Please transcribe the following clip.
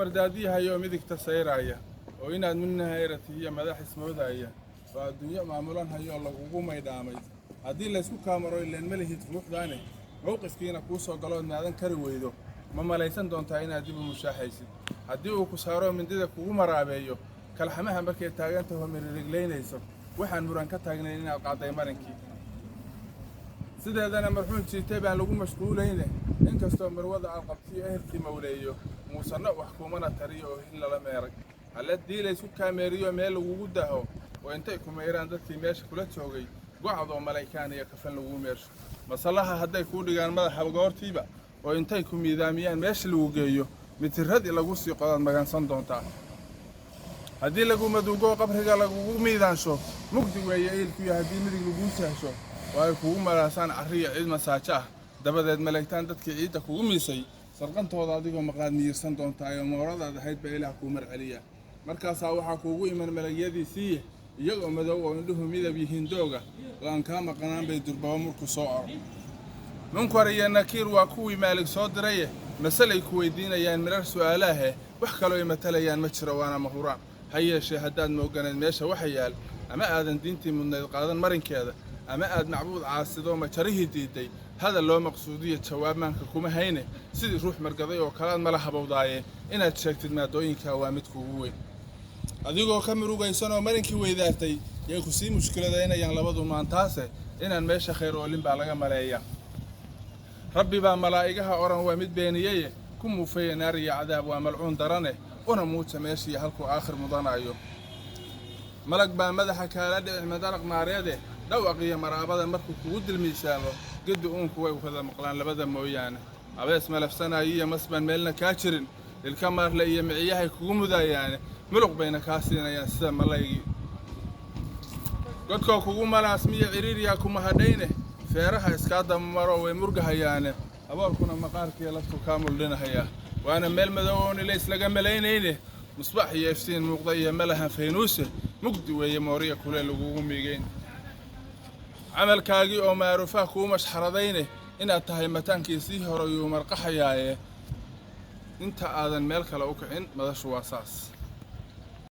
mardadi hayo midig tasayraya oo inaad minna hayratiya madax ismoodaya waa adduunyo maamulan hayo lagugu maydhaamay haddii la isku kaamaro ileen malihid ruuxdaane mowqifkiina kuu soo galood maadan kari weydo ma malaysan doontaa inaad dib u mushaaxaysid haddii uu ku saaro mindida kugu maraabeeyo kalxamaha markay taagantaho miririglaynayso waxaan muran ka taagnayn inaad qaaday marinkii sideedana marxuun jiitay baan lagu mashquulayne inkastoo marwada aad qabtiyo ehelkii mawleeyo muusanna wax kuumana tariyo oo hin lala meeray alla diilaysku kaameeriyo meel lagugu daho oo intay ku meyraan dadkii meesha kula joogay gocad oo malaykaan iyo kafan lagu meersho masalaha hadday kuu dhigaan madaxa goortiiba oo intay ku miidaamiyaan meesha lagu geeyo mitirradii lagu sii qodaad magansan doontaa haddii lagu maduugo qabriga lagugu miidaansho mugdi weeye ehelkuyo haddii midig laguu sahsho oo ay kugu malaasaan carriya ciid masaajo ah dabadeed malaytaan dadkii ciidda kugu miisay sarqantooda adigoo maqaad miyirsan doontaa oo mooradaad ahayd baa ilaah kuu marceliya markaasaa waxaa kuugu iman malagyadiisiiye iyagoo madow oo indhuhu midab yihiin dooga oo aan kaa maqanaan bay durbaba murku soo oro munkar iyo nakiir waa kuwii maalig soo diraye masalay ku weydiinayaan mirar su'aalaahe wax kaloo ay matalayaan ma jiro waana mahuraan ha yeeshee haddaad mooganayd meesha waxa yaal ama aadan diintii mudnayd qaadan marinkeeda ama aad macbuud caasidoo majarihii diiday hadal loo maqsuudiyo jawaab maanka kuma hayne sidii ruux margaday oo kalaad mala habowdaaye inaad sheegtid maadooyinkaa waa mid kugu weyn adigoo ka murugaysan oo marinkii weydaartay yay ku sii mushkiladaynayaan labadu maantaase inaan meesha khayr oolin baa laga maleeyaa rabbi baa malaa'igaha oran waa mid beeniyeye ku muufaya naar iyo cadaab waa malcuun darane una muuja meeshii halkuu aakhir mudanayo malag baa madaxa kaala dhici madaraq naareede dhawaq iyo maraabada markuu kugu dilmiisaamo geddi uunku way wada maqlaan labada mooyaane abees malafsanayo iyo masban meelna kaa jirin ilka maarle iyo miciyahay kugu mudayaane muluq bayna kaa siinayaan sida malaygii godkoo kugu malaasmiyo ciriiriyaa kuma hadhayne feeraha iskaa damamaro way murgahayaane aboorkuna maqaarkiiyo laftu kaa muldhinahayaa waana meel madow oon ilays laga malaynayne musbax iyo iftiin muuqda iyo malahan faynuuse mugdi weeye mooriya kule lagugu miigayn camalkaagii oo maaruufah kuu mashxaradayne inaad tahay mataankii sii horayuu marqaxayaaye inta aadan meel kale u kicin madashu waa saas